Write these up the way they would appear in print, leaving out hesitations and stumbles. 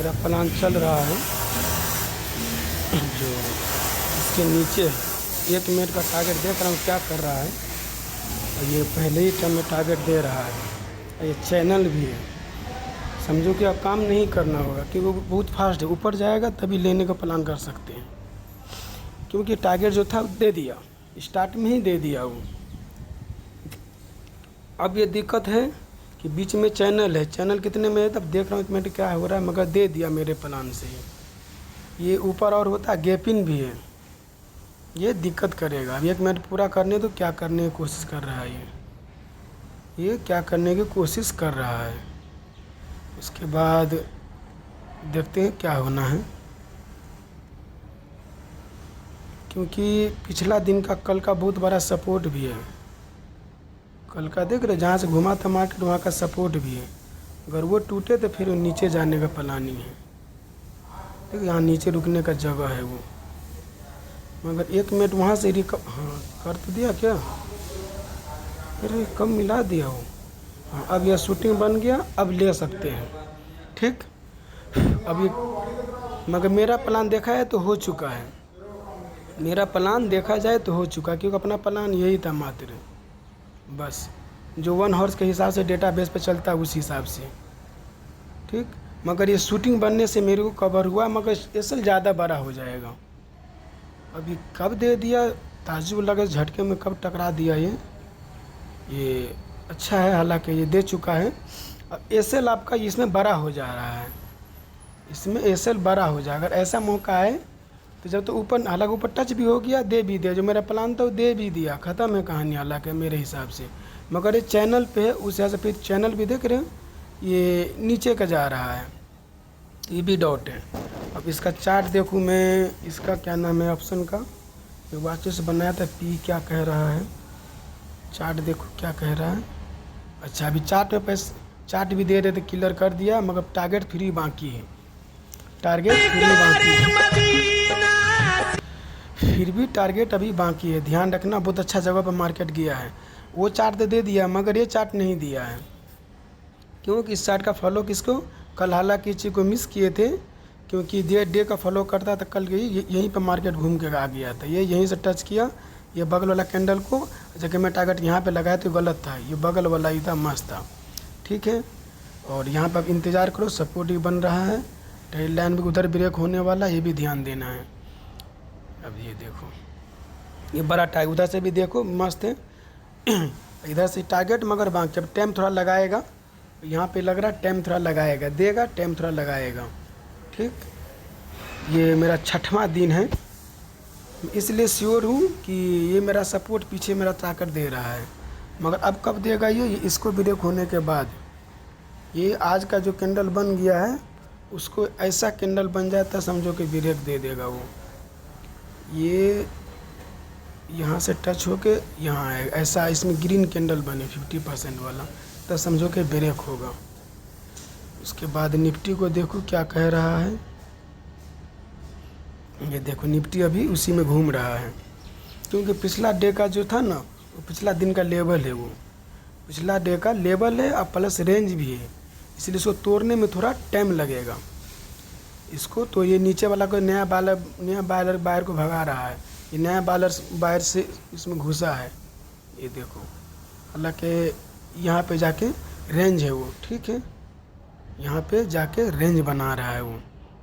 मेरा प्लान चल रहा है जो इसके नीचे 1 मिनट का टारगेट देख रहा हूँ क्या कर रहा है। और ये पहले ही टाइम में टारगेट दे रहा है और ये चैनल भी है। समझो कि अब काम नहीं करना होगा क्योंकि वो बहुत फास्ट है, ऊपर जाएगा तभी लेने का प्लान कर सकते हैं। क्योंकि टारगेट जो था दे दिया, स्टार्ट में ही दे दिया वो। अब ये दिक्कत है कि बीच में चैनल है, चैनल कितने में है तब देख रहा हूँ 1 मिनट क्या हो रहा है, मगर दे दिया मेरे प्लान से ही। ये ऊपर और होता है, गैपिंग भी है, ये दिक्कत करेगा। अब 1 मिनट पूरा करने तो क्या करने की कोशिश कर रहा है ये क्या करने की कोशिश कर रहा है। उसके बाद देखते हैं क्या होना है, क्योंकि पिछला दिन का कल का बहुत बड़ा सपोर्ट भी है। कल का देख रहे जहाँ से घुमा था मार्केट वहाँ का सपोर्ट भी है। अगर वो टूटे तो फिर नीचे जाने का प्लानिंग है। देखिए यहाँ नीचे रुकने का जगह है वो, मगर 1 मिनट वहाँ से हाँ कर तो दिया क्या, अरे कम मिला दिया वो। हाँ अब यह शूटिंग बन गया, अब ले सकते हैं ठीक। अब ये मगर मेरा प्लान देखा है तो हो चुका है, मेरा प्लान देखा जाए तो हो चुका, क्योंकि अपना प्लान यही था मात्र बस, जो 1 हॉर्स के हिसाब से डेटाबेस पे चलता है उस हिसाब से ठीक। मगर ये शूटिंग बनने से मेरे को कवर हुआ, मगर एसल ज़्यादा बड़ा हो जाएगा। अभी कब दे दिया, ताज्जुब लगा झटके में कब टकरा दिया ये अच्छा है, हालांकि ये दे चुका है। अब एसल आपका इसमें बड़ा हो जा रहा है, इसमें एसल बड़ा हो जाएगा। अगर ऐसा मौका है तो जब तो ऊपर, हालांकि ऊपर टच भी हो गया, दे भी दिया, जो मेरा प्लान था वो दे भी दिया, ख़त्म है कहानी हालांकि मेरे हिसाब से। मगर ये चैनल पे है, उस हिसाब से फिर चैनल भी देख रहे हो ये नीचे का जा रहा है, ये भी डॉट है। अब इसका चार्ट देखूँ मैं, इसका क्या नाम है ऑप्शन का, ये वाचेस बनाया था, पी क्या कह रहा है, चार्ट देखो क्या कह रहा है। अच्छा अभी चार्ट में पैसे, चार्ट भी दे रहे थे, क्लियर कर दिया, मगर टारगेट फ्री बाकी है, टारगेट फ्री बाकी है, फिर भी टारगेट अभी बाकी है। ध्यान रखना, बहुत अच्छा जगह पर मार्केट गया है। वो चार्ट तो दे दिया मगर ये चार्ट नहीं दिया है, क्योंकि इस चार्ट का फॉलो किसको, कल हालांकि चीज़ को मिस किए थे, क्योंकि डे का फॉलो करता था कल यहीं पर मार्केट घूम के आ गया था। ये यहीं से टच किया, ये बगल वाला कैंडल को, जबकि मैं टारगेट यहाँ पे लगाया तो गलत था, ये बगल वाला ही था, मस्त था ठीक है। और यहाँ पर इंतज़ार करो, सपोर्ट ही बन रहा है, ट्रेड लाइन भी उधर ब्रेक होने वाला, ये भी ध्यान देना है। अब ये देखो ये बड़ा टारगेट, उधर से भी देखो मस्त है इधर से टारगेट, मगर बाकी जब टाइम थोड़ा लगाएगा, यहाँ पे लग रहा है टाइम थोड़ा लगाएगा, देगा टाइम थोड़ा लगाएगा ठीक। ये मेरा 6वां दिन है, इसलिए श्योर हूँ कि ये मेरा सपोर्ट पीछे मेरा ताकत दे रहा है। मगर अब कब देगा ये इसको ब्रेक होने के बाद। ये आज का जो कैंडल बन गया है उसको ऐसा कैंडल बन जाता समझो कि ब्रेक दे देगा वो। ये यहाँ से टच होके यहाँ आएगा, ऐसा इसमें ग्रीन कैंडल बने 50% वाला, तब समझो कि ब्रेक होगा। उसके बाद निफ्टी को देखो क्या कह रहा है, ये देखो निफ्टी अभी उसी में घूम रहा है, क्योंकि पिछला डे का जो था ना, वो पिछला दिन का लेवल है, वो पिछला डे का लेवल है और प्लस रेंज भी है, इसलिए इसको तोड़ने में थोड़ा टाइम लगेगा इसको। तो ये नीचे वाला कोई नया बायर को भगा रहा है, ये नया बायर से इसमें घुसा है, ये देखो। हालांकि यहाँ पे जाके रेंज है वो ठीक है, यहाँ पे जाके रेंज बना रहा है वो,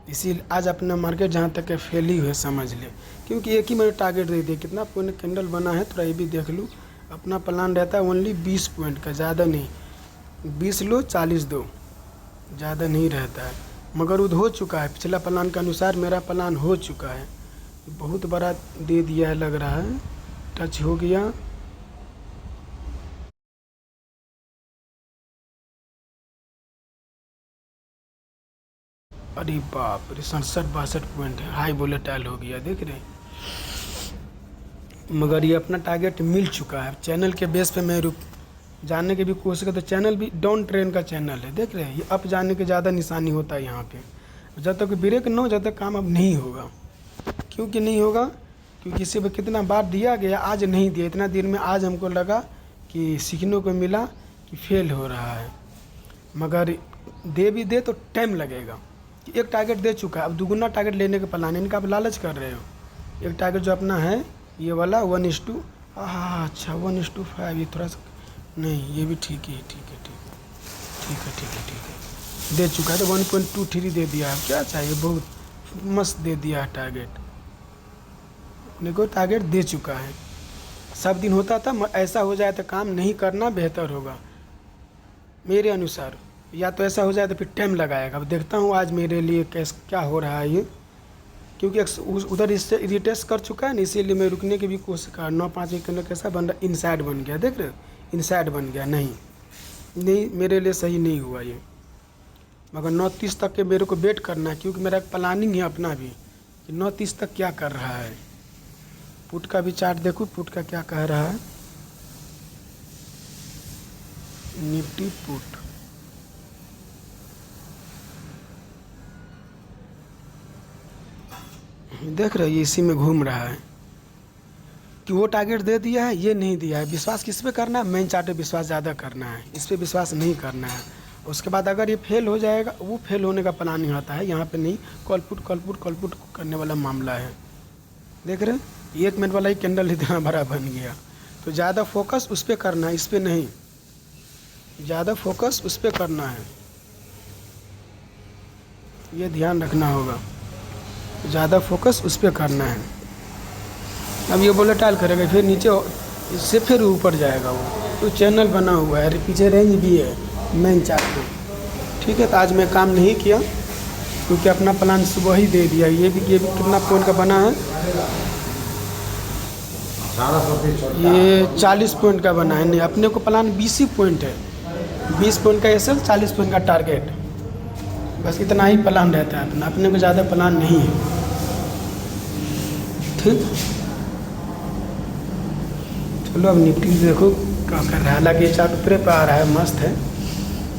इसी आज अपना मार्केट जहाँ तक है फेल ही हुए समझ ले, क्योंकि एक ही मैंने टारगेट दे दिया। कितना पॉइंट कैंडल बना है थोड़ा ये भी देख लूँ। अपना प्लान रहता है ओनली 20 पॉइंट का, ज़्यादा नहीं, 20 लो 40 दो, ज़्यादा नहीं रहता है। मगर वो हो चुका है, पिछला प्लान के अनुसार मेरा प्लान हो चुका है, बहुत बड़ा दे दिया है लग रहा है, टच हो गया। अरे बाप रे 67-62 पॉइंट है, हाई वोलेटाइल हो गया देख रहे हैं। मगर ये अपना टारगेट मिल चुका है। चैनल के बेस पे मैं रुक जाने की भी कोशिश करता, तो चैनल भी डाउन ट्रेंड का चैनल है देख रहे हैं, ये अप जाने के ज़्यादा निशानी होता है यहाँ पे। जब तक ब्रेक न हो जब तक काम अब नहीं होगा। क्योंकि नहीं होगा, क्योंकि इसी पर कितना बार दिया गया, आज नहीं दिया, इतना दिन में आज हमको लगा कि सीखने को मिला कि फेल हो रहा है। मगर दे भी दे तो टाइम लगेगा, कि एक टारगेट दे चुका है, अब दुगुना टारगेट लेने का प्लान है इनका। आप लालच कर रहे हो। एक टारगेट जो अपना है ये वाला 1:2, हाँ अच्छा 1:5, ये थोड़ा सा नहीं, ये भी ठीक है, ठीक है, ठीक है, ठीक है, ठीक है, ठीक है, दे चुका है। तो 1.23 दे दिया है, क्या चाहिए, बहुत मस्त दे दिया है टारगेट। अपने को टारगेट दे चुका है। सब दिन होता था ऐसा हो जाए तो काम नहीं करना बेहतर होगा मेरे अनुसार, या तो ऐसा हो जाए तो फिर टाइम लगाएगा। अब देखता हूँ आज मेरे लिए क्या हो रहा है ये, क्योंकि उधर इससे इरिटेट कर चुका है ना, इसीलिए मैं रुकने की भी कोशिश कर। 9-5 के अंदर कैसा बन रहा, इनसाइड बन गया, देख रहे हो, इनसाइड बन गया। नहीं मेरे लिए सही नहीं हुआ ये। मगर 9:30 तक के मेरे को वेट करना है, क्योंकि मेरा एक प्लानिंग है अपना भी कि 9:30 तक क्या कर रहा है। पुट का भी चार्ट देखो, पुट का क्या कह रहा है, निफ्टी पुट। देख रहे हो, ये इसी में घूम रहा है कि वो टारगेट दे दिया है, ये नहीं दिया है। विश्वास किस पे करना है, मेन चार्ट पे विश्वास ज़्यादा करना है, इस पे विश्वास नहीं करना है। उसके बाद अगर ये फेल हो जाएगा, वो फेल होने का प्लानिंग आता है, यहाँ पे नहीं। कॉल पुट करने वाला मामला है। देख रहे हैं, 1 मिनट वाला ही कैंडल इतना बड़ा बन गया। तो ज़्यादा फोकस उस पर करना है, इस पर नहीं। ज़्यादा फोकस उस पर करना है, ये ध्यान रखना होगा। ज़्यादा फोकस उस पर करना है। अब ये वोलेटाइल करेगा, फिर नीचे, इससे फिर ऊपर जाएगा वो। तो चैनल बना हुआ है, पीछे रेंज भी है मेन चार्ट पे, ठीक है। तो आज मैं काम नहीं किया क्योंकि अपना प्लान सुबह ही दे दिया। ये भी कितना पॉइंट का बना है, ये 40 पॉइंट का बना है। नहीं, अपने को प्लान 20 ही पॉइंट है, 20 पॉइंट का एसएल, 40 पॉइंट का टारगेट, बस इतना ही प्लान रहता है अपने को, ज़्यादा प्लान नहीं है, ठीक। चलो अब निफ्टी देखो क्या कर रहा है। हालांकि ये चार्ट ऊपर पे आ रहा है, मस्त है,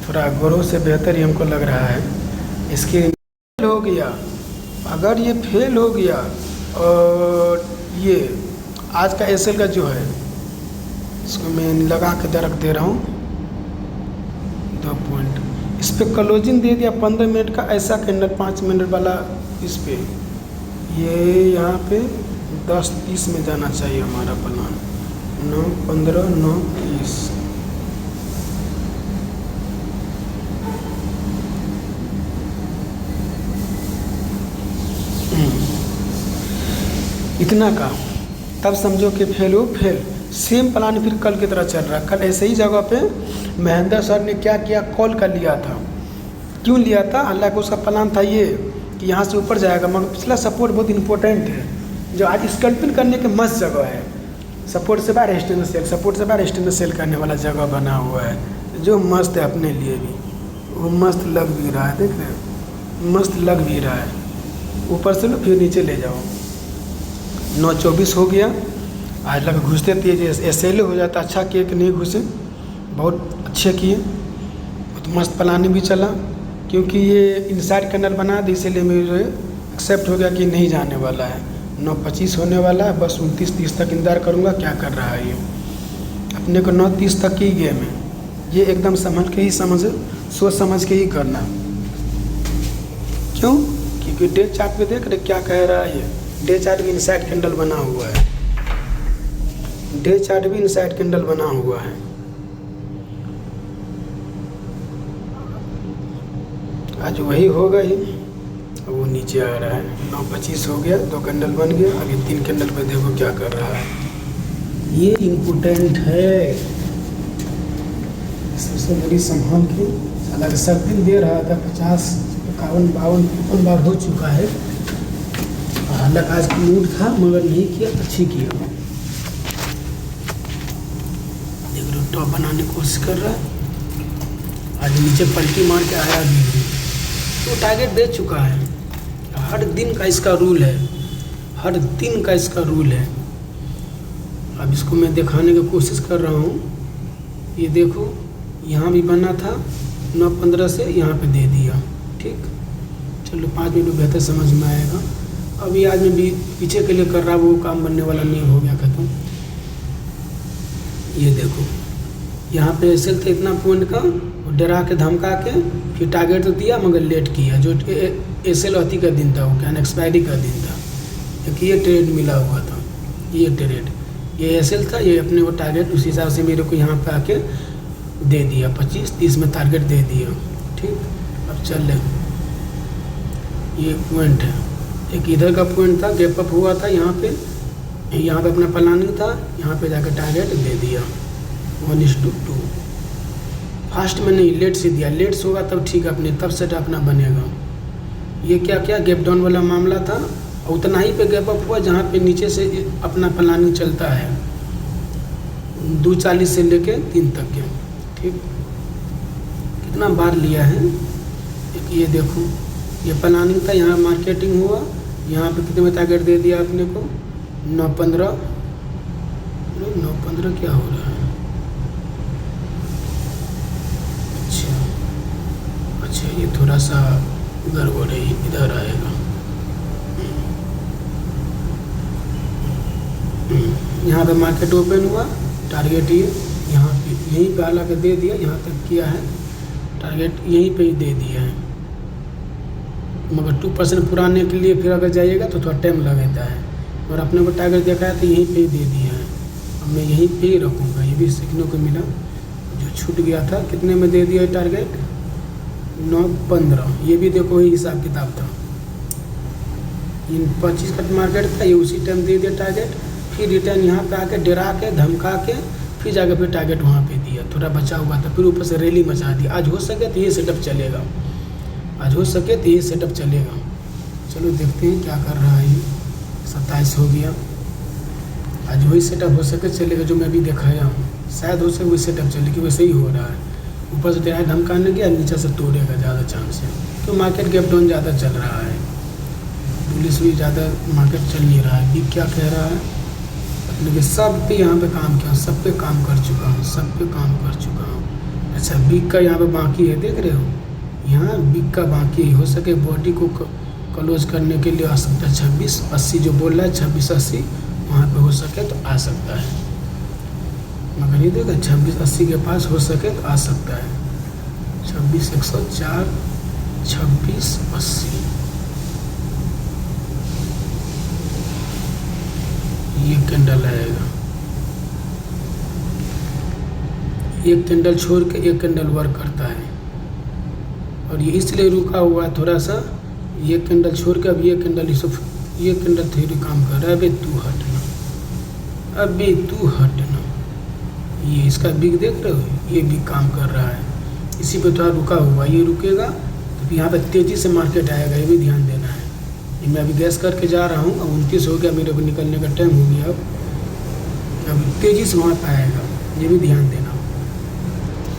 थोड़ा ग्रो से बेहतर ही हमको लग रहा है। इसके फेल हो गया, अगर ये फेल हो गया और ये आज का एसएल का जो है, इसको मैं लगा के रख दे रहा हूँ 2 पॉइंट। इस पर क्लोजिंग दे दिया 15 मिनट का, ऐसा कैंडल 5 मिनट वाला। इस पर ये यहाँ पे 10:30 में जाना चाहिए हमारा प्लान, 9:15, 9:30। इतना का, तब समझो कि फेल हो फेल। सेम प्लान फिर कल की तरह चल रहा है। कल ऐसे ही जगह पे महेंद्र सर ने क्या किया, कॉल कर लिया था। क्यों लिया था, हालांकि उसका प्लान था ये कि यहाँ से ऊपर जाएगा, मगर पिछला सपोर्ट बहुत इंपॉर्टेंट है, जो आज स्कल्पिंग करने के मस्त जगह है। सपोर्ट से बाहर एक्सटेंडर सेल, सपोर्ट से बाहर एक्सटेंडर सेल करने वाला जगह बना हुआ है, जो मस्त है अपने लिए भी। वो मस्त लग भी रहा है, देख रहे हैं, मस्त लग भी रहा है। ऊपर से लो फिर नीचे ले जाओ। 9:24 हो गया। आज लग घुसते तेज एसएल हो जाता, अच्छा किए कि नहीं घुसे, बहुत अच्छे किए। तो मस्त प्लानिंग भी चला, क्योंकि ये इनसाइड कैंडल बना दी, इसीलिए मुझे एक्सेप्ट हो गया कि नहीं जाने वाला है। 9:25 होने वाला है, बस 29-30 तक इंतजार करूँगा। क्या कर रहा है ये, अपने को 9:30 तक की गेम है ये, एकदम समझ के ही सोच समझ के ही करना। क्यों, क्योंकि डे चार्ट पे देख रहे क्या कह रहा है ये। डे चार्ट भी इनसाइड कैंडल बना हुआ है, डे चार्ट भी इनसाइड कैंडल बना हुआ है। आज वही होगा ही, वो नीचे आ रहा है। 9:25 हो गया, 2 कैंडल बन गया। अभी 3 कैंडल पे देखो क्या कर रहा है, ये इम्पोर्टेंट है, सबसे बड़ी संभाल के। हालांकि सब दिन दे रहा था, 50, 51, 52, 53 बार हो चुका है। हालांकि आज की मूड था, मगर नहीं किया, अच्छी किया। देख लो टॉप बनाने की कोशिश कर रहा है। आज नीचे पलटी मार के आया भी, तो टारगेट दे चुका है। हर दिन का इसका रूल है, हर दिन का इसका रूल है। अब इसको मैं दिखाने की कोशिश कर रहा हूँ। ये देखो, यहाँ भी बना था 9:15 से, यहाँ पे दे दिया, ठीक। चलो 5 मिनट बेहतर समझ में आएगा। अभी आज में भी पीछे के लिए कर रहा, वो काम बनने वाला नहीं, हो गया खत्म। ये देखो, यहाँ पे एसएल थे इतना पॉइंट का, डरा के धमका के फिर टारगेट तो दिया, मगर लेट किया। जो एसएल का दिन था, वो क्या एक्सपायरी का दिन था। एक ये ट्रेड मिला हुआ था, ये ट्रेड, ये एसएल था, ये अपने को टारगेट उस हिसाब से मेरे को यहाँ पे आके दे दिया, 25-30 में टारगेट दे दिया। ठीक, अब चल ले, ये पॉइंट है, एक इधर का पॉइंट था, गैप अप हुआ था यहाँ पे अपना प्लानिंग था, यहाँ पे जाकर टारगेट दे दिया 1:2। फास्ट में नहीं, लेट से दिया, लेट्स होगा तब ठीक है, अपने तब सेट अपना बनेगा। ये क्या क्या गैप डाउन वाला मामला था, और उतना ही पे गैप अप हुआ जहाँ पे नीचे से अपना प्लानिंग चलता है 2:40 से लेके 3 तक के। ठीक, कितना बार लिया है, एक ये देखो, ये प्लानिंग था, यहाँ मार्केटिंग हुआ, यहाँ पे कितने में टारगेट दे दिया अपने को 9:15। 9:15 क्या हो रहा है, अच्छा ये थोड़ा सा गड़बड़ है, इधर आएगा। यहाँ पे मार्केट ओपन हुआ, टारगेट ये यहाँ पे यहीं पे ला के दे दिया, यहाँ तक किया है, टारगेट यहीं पे ही दे दिया है, मगर 2% पुराने के लिए फिर अगर जाइएगा तो थोड़ा टाइम लगता है, और अपने को टारगेट देखा है तो यहीं पे ही दे दिया है। अब मैं यहीं पे ही रखूँगा, ये भी सीखने को मिला, जो छूट गया था। कितने में दे दिया टारगेट 9:15, ये भी देखो वही हिसाब किताब था, इन 25 का मार्केट था, ये उसी टाइम दे दिया टारगेट, फिर रिटर्न यहाँ पे आके डरा के धमका के फिर जाकर फिर टारगेट वहाँ पे दिया, थोड़ा बचा हुआ था, फिर ऊपर से रैली मचा दिया। आज हो सके तो ये सेटअप चलेगा, आज हो सके तो ये सेटअप चलेगा। चलो देखते हैं क्या कर रहा है। ये 27 हो गया, आज वही सेटअप हो सके चलेगा जो मैं अभी दिखाया हूँ, शायद हो सके वही सेटअप चले, कि वैसे ही हो रहा है, ऊपर से डरा धमकाने गया, नीचे से तोड़ेगा ज़्यादा चांस है, क्यों मार्केट गैप डाउन ज़्यादा चल रहा है, पुलिस भी ज़्यादा मार्केट चल नहीं रहा है। बिग क्या कह रहा है, लेकिन सब पे यहाँ पे काम किया, सब पे काम कर चुका हूँ, सब पे काम कर चुका हूँ। अच्छा बिग का यहाँ पे बाकी है, देख रहे हो, यहाँ बिग का बाकी है, हो सके बॉडी को क्लोज करने के लिए आ सकता है 2680 जो बोल रहा है, 2680 वहाँ पे हो सके तो आ सकता है, मगर ये देखो 2680 के पास हो सके तो आ सकता है, 26,104 2680 ये कैंडल आएगा, एक कैंडल छोड़ के एक कैंडल वर्क करता है, और ये इसलिए रुका हुआ है थोड़ा सा, ये कैंडल छोड़ के अब ये कैंडल ये कैंडल थ्योरी काम कर रहा है। अबे तू हटना, अबे तू हटना, ये इसका बिग देख रहे हो, ये बिग काम कर रहा है, इसी पे थोड़ा रुका हुआ, ये रुकेगा तो यहाँ पे तेज़ी से मार्केट आएगा, ये भी ध्यान देना है। ये मैं अभी गैस करके जा रहा हूँ, अब 29 हो गया, मेरे को निकलने का टाइम हो गया, अब तेज़ी से वहाँ पर आएगा, ये भी ध्यान देना,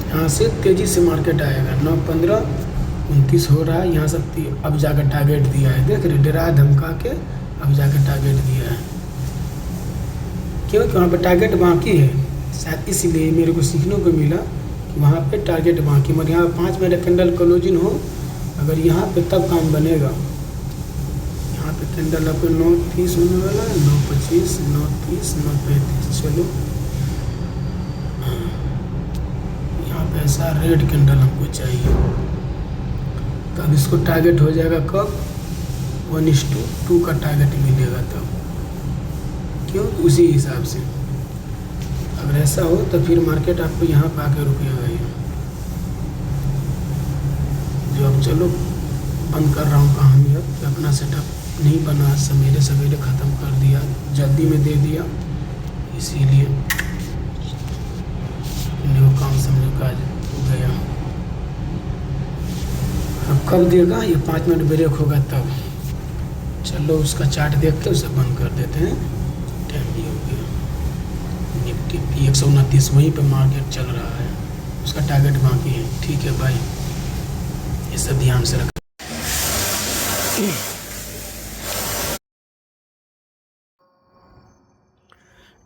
यहाँ से तेज़ी से मार्केट आएगा। 9:15 29 हो रहा है, यहाँ से अब जाकर टारगेट दिया है, देख रहे, डरा धमका के अब जाकर टारगेट दिया है, क्योंकि वहाँ पे टारगेट बाकी है, शायद इसीलिए मेरे को सीखने को मिला कि वहाँ पे टारगेट बाकी, मगर यहाँ 5 मिनट कैंडल क्लोजिंग हो, अगर यहाँ पे तब काम बनेगा। यहाँ पे कैंडल आपको 9:30 होने वाला है, 9:25 9:30 9:35, चलो यहाँ पे ऐसा रेड कैंडल हमको चाहिए, तब इसको टारगेट हो जाएगा कब 1:2 का टारगेट मिलेगा तब, क्यों, उसी हिसाब से अगर ऐसा हो तो फिर मार्केट आपको यहाँ पर आकर रुकेगा। ये जो अब चलो बंद कर रहा हूँ कहानी, अब अपना सेटअप नहीं बना, सवेरे सवेरे ख़त्म कर दिया, जल्दी में दे दिया, इसीलिए वो काम समझो का गया। अब कब देगा, ये 5 मिनट ब्रेक होगा तब, चलो उसका चार्ट देख के उसे बंद कर देते हैं, टाइम भी हो गया। निफ्टी 129 वहीं पे मार्केट चल रहा है, उसका टारगेट बाकी है, ठीक है भाई, ये सब ध्यान से रख।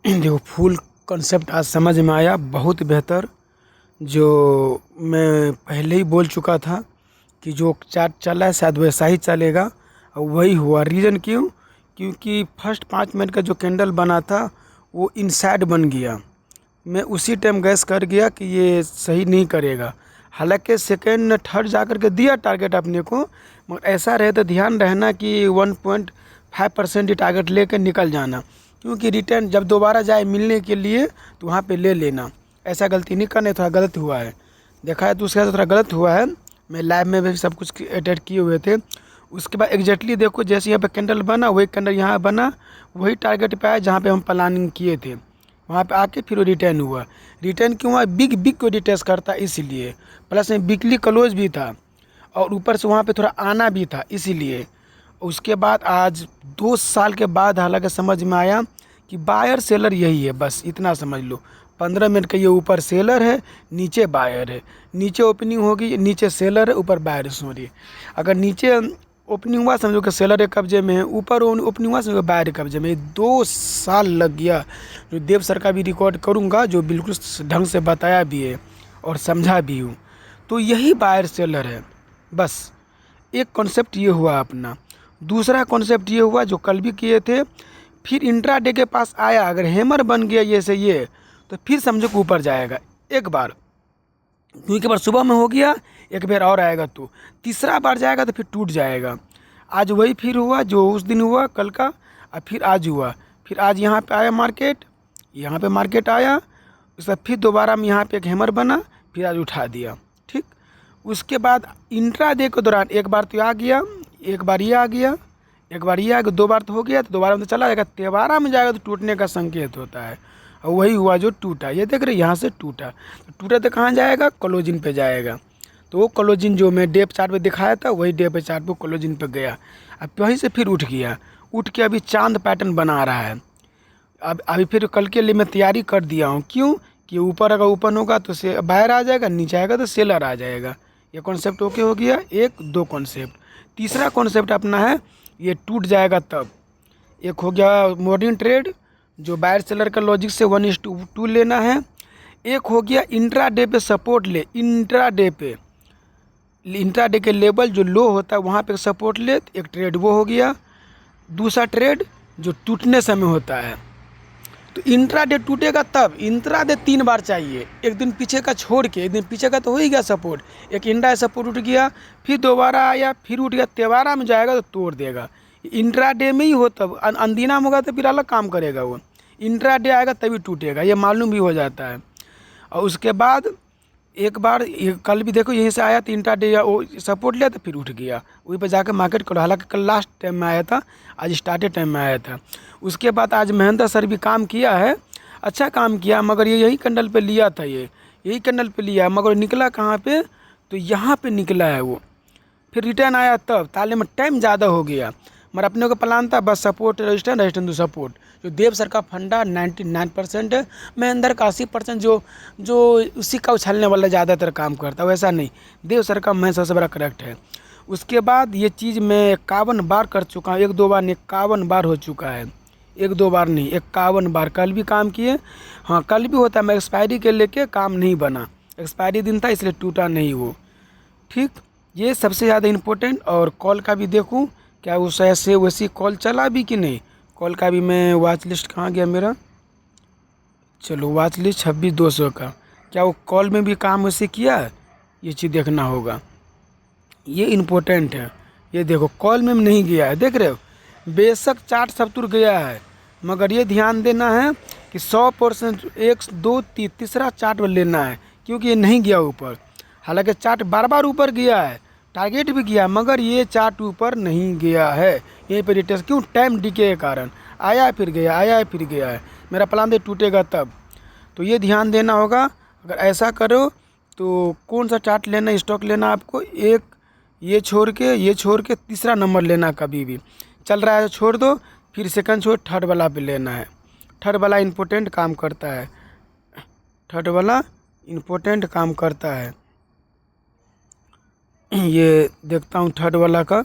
देखो फुल कॉन्सेप्ट आज समझ में आया, बहुत बेहतर, जो मैं पहले ही बोल चुका था कि जो चार्ट चला है शायद वैसा ही चलेगा, और वही हुआ। रीज़न क्यों, क्योंकि फर्स्ट 5 मिनट का जो कैंडल बना था वो इनसाइड बन गया, मैं उसी टाइम गैस कर गया कि ये सही नहीं करेगा, हालांकि सेकेंड थर्ड जा कर के दिया टारगेट अपने को, मगर ऐसा रहे तो ध्यान रहना कि 1.5% ही टारगेट लेकर निकल जाना, क्योंकि रिटर्न जब दोबारा जाए मिलने के लिए तो वहाँ पे ले लेना। ऐसा गलती नहीं करना, थोड़ा गलत हुआ है, देखा है तो उसके साथ थोड़ा गलत हुआ है। मैं लाइव में भी सब कुछ एडिट किए हुए थे। उसके बाद एग्जैक्टली देखो, जैसे यहाँ पे कैंडल बना वही कैंडल यहाँ बना, वही टारगेट पे आया जहाँ पे हम प्लानिंग किए थे, वहाँ पे आके फिर वो रिटर्न हुआ। रिटर्न क्यों हुआ? बिग बिग को डिटेस्ट करता इसलिए, प्लस में वीकली क्लोज भी था और ऊपर से वहाँ पे थोड़ा आना भी था इसीलिए। उसके बाद आज 2 साल के बाद हालांकि समझ में आया कि बायर सेलर यही है, बस इतना समझ लो। 15 मिनट का ये ऊपर सेलर है, नीचे बायर है, नीचे ओपनिंग होगी, नीचे सेलर है, ऊपर बायर सॉरी। अगर नीचे ओपनिंग हुआ समझो कि सेलर के कब्जे में है, ऊपर ओपनिंग हुआ समझो बायर के कब्जे में। 2 साल लग गया, जो देव सर का भी रिकॉर्ड करूँगा, जो बिल्कुल ढंग से बताया भी है और समझा भी हूँ। तो यही बायर सेलर है, बस एक कॉन्सेप्ट ये हुआ अपना। दूसरा कॉन्सेप्ट ये हुआ जो कल भी किए थे, फिर इंट्राडे के पास आया, अगर हैमर बन गया ये से ये तो फिर समझो कि ऊपर जाएगा एक बार, क्योंकि बार सुबह में हो गया, एक बार और आएगा तो तीसरा बार जाएगा तो फिर टूट जाएगा। आज वही फिर हुआ जो उस दिन हुआ कल का, और फिर आज हुआ। फिर आज यहाँ पे आया मार्केट, यहाँ पे मार्केट आया, उसका फिर दोबारा में यहाँ पे एक हैमर बना, फिर आज उठा दिया। ठीक, उसके बाद इंट्राडे के दौरान एक बार तो आ गया, एक बार ये आ गया, एक बार ये आ गया, 2 बार तो हो गया, तो दोबारा में तो चला जाएगा। त्योहारा में जाएगा तो टूटने का संकेत होता है, और वही हुआ जो टूटा। ये देख रहे यहाँ से टूटा, तो टूटा तो कहाँ जाएगा? क्लोजिंग पे जाएगा। तो वो क्लोजिंग जो मैं डेप चार्ट पे दिखाया था वही डेप चार्ट पे क्लोजिंग पे गया, अब वहीं से फिर उठ गया। उठ के अभी चांद पैटर्न बना रहा है। अब अभी फिर कल के लिए मैं तैयारी कर दिया हूँ। क्यों? कि ऊपर अगर ओपन होगा तो से बायर आ जाएगा, नीचे आएगा तो सेलर आ जाएगा। ये कॉन्सेप्ट ओके हो गया। 1-2 कॉन्सेप्ट। तीसरा कॉन्सेप्ट अपना है, ये टूट जाएगा तब। एक हो गया मॉर्निंग ट्रेड, जो बायर सेलर का लॉजिक से 1:2 लेना है। एक हो गया इंट्राडे पे सपोर्ट ले, इंट्राडे के लेवल जो लो होता है वहाँ पे सपोर्ट ले, एक ट्रेड वो हो गया। दूसरा ट्रेड जो टूटने समय होता है, तो इंट्राडे टूटेगा तब। इंट्राडे 3 बार चाहिए, एक दिन पीछे का छोड़ के, एक दिन पीछे का तो हो ही गया सपोर्ट, एक इंट्रा सपोर्ट उठ गया, फिर दोबारा आया, फिर उठ गया, त्योहारा में जाएगा तो तोड़ देगा। इंट्राडे में ही हो, तब अंदीना में होगा तो फिर अलग काम करेगा वो। इंट्राडे आएगा तभी टूटेगा, ये मालूम भी हो जाता है। और उसके बाद एक बार ये कल भी देखो यहीं से आया तो इंट्राडे वो सपोर्ट लिया तो फिर उठ गया, वहीं पर जाकर मार्केट करो। हालांकि कल लास्ट टाइम में आया था, आज स्टार्टेड टाइम में आया था। उसके बाद आज महेंद्र सर भी काम किया है, अच्छा काम किया, मगर ये यही कैंडल पे लिया था, ये यही कैंडल पे लिया, मगर निकला कहाँ पे? तो यहाँ पे निकला है वो, फिर रिटर्न आया तब। ताले में टाइम ज़्यादा हो गया, मगर अपने को प्लान था बस support resistance resistance to support. जो देव सर का फंडा 99% है, महेंद्र का 80% जो उसी का उछलने वाला ज़्यादातर काम करता है, वैसा नहीं। देव सर का मैं सबसे बड़ा करेक्ट है। उसके बाद ये चीज़ मैं 51 बार कर चुका हूँ, 1-2 बार नहीं 51 बार हो चुका है, 1-2 बार नहीं 51 बार। कल भी काम किए, हाँ कल भी होता है, मैं एक्सपायरी के लेके काम नहीं बना, एक्सपायरी दिन था इसलिए टूटा नहीं वो। ठीक, ये सबसे ज़्यादा इम्पोर्टेंट। और कॉल का भी देखूँ क्या उस ऐसे वैसी कॉल चला भी कि नहीं। कॉल का भी मैं वॉच लिस्ट कहाँ गया मेरा, चलो वॉच लिस्ट 26,200 का, क्या वो कॉल में भी काम वैसे किया है? ये चीज़ देखना होगा, ये इम्पोर्टेंट है। ये देखो कॉल में नहीं गया है, देख रहे हो। बेशक चार्ट सब तुर गया है, मगर ये ध्यान देना है कि 100% 1-2 तीसरा चार्ट लेना है, क्योंकि ये नहीं गया ऊपर। हालांकि चार्ट बार बार ऊपर गया है, टारगेट भी किया, मगर ये चार्ट ऊपर नहीं गया है। यहीं पर रिटेस्ट क्यों? टाइम डीके के कारण आया फिर गया, आया फिर गया है। मेरा प्लान दे टूटेगा तब, तो ये ध्यान देना होगा। अगर ऐसा करो तो कौन सा चार्ट लेना, स्टॉक लेना आपको, एक ये छोड़ के तीसरा नंबर लेना। कभी भी चल रहा है तो छोड़ दो, फिर सेकंड छोड़ थर्ड वाला पे लेना है। थर्ड वाला इम्पोर्टेंट काम करता है, थर्ड वाला इम्पोर्टेंट काम करता है। ये देखता हूँ थर्ड वाला का,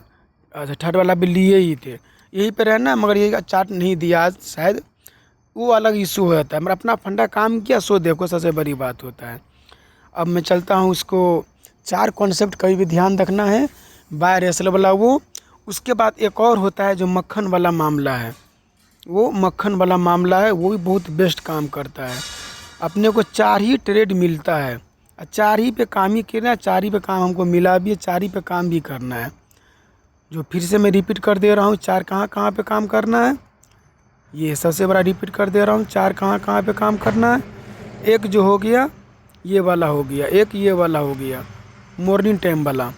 अच्छा थर्ड वाला भी लिए ही थे, यहीं पे रहना, मगर ये चार्ट नहीं दिया आज, शायद वो अलग इशू होता है। मगर अपना फंडा काम किया, सो देखो सबसे बड़ी बात होता है। अब मैं चलता हूँ उसको, 4 कॉन्सेप्ट कभी भी ध्यान रखना है, बाय रेसल वाला वो। उसके बाद एक और होता है जो मक्खन वाला मामला है, वो मक्खन वाला मामला है, वो भी बहुत बेस्ट काम करता है। अपने को 4 ही ट्रेड मिलता है, 4 ही पे काम ही करना है, 4 ही पे काम हमको मिला भी है, 4 ही पे काम भी करना है। जो फिर से मैं रिपीट कर दे रहा हूँ, चार कहाँ कहाँ पे काम करना है, ये सबसे बड़ा रिपीट कर दे रहा हूँ, चार कहाँ कहाँ पे काम करना है। एक जो हो गया ये वाला हो गया, एक ये वाला हो गया मॉर्निंग टाइम वाला,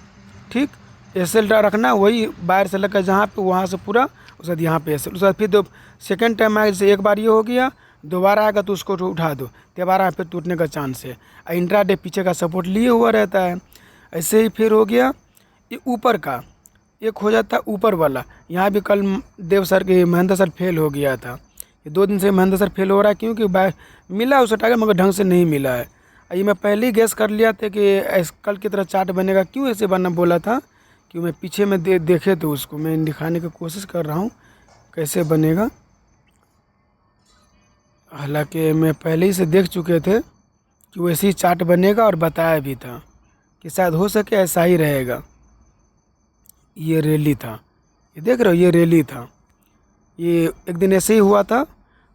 ठीक। एसएल रखना वही बाहर से लेकर जहाँ पे वहाँ से पूरा, उसके बाद यहाँ पे एसएल, उसके बाद फिर दो सेकेंड टाइम आएगा, जैसे एक बार ये हो गया, दोबारा आएगा तो उसको उठा दो, दोबारा फिर टूटने का चांस है। इंट्राडे पीछे का सपोर्ट लिए हुआ रहता है। ऐसे ही फिर हो गया ये ऊपर का, एक हो जाता है ऊपर वाला। यहाँ भी कल देव सर के महेंद्र सर फेल हो गया था, ये 2 दिन से महेंद्र सर फेल हो रहा है, क्योंकि मिला उसे टारगेट मगर ढंग से नहीं मिला है। ये मैं पहले ही गैस कर लिया था कि कल की तरह चार्ट बनेगा, क्यों ऐसे बनना बोला था, कि मैं पीछे में देखे तो उसको मैं दिखाने की कोशिश कर रहा हूँ कैसे बनेगा। हालांकि मैं पहले ही से देख चुके थे कि वैसे ही चार्ट बनेगा और बताया भी था कि शायद हो सके ऐसा ही रहेगा। ये रैली था, ये देख रहे हो, ये रैली था, ये एक दिन ऐसे ही हुआ था,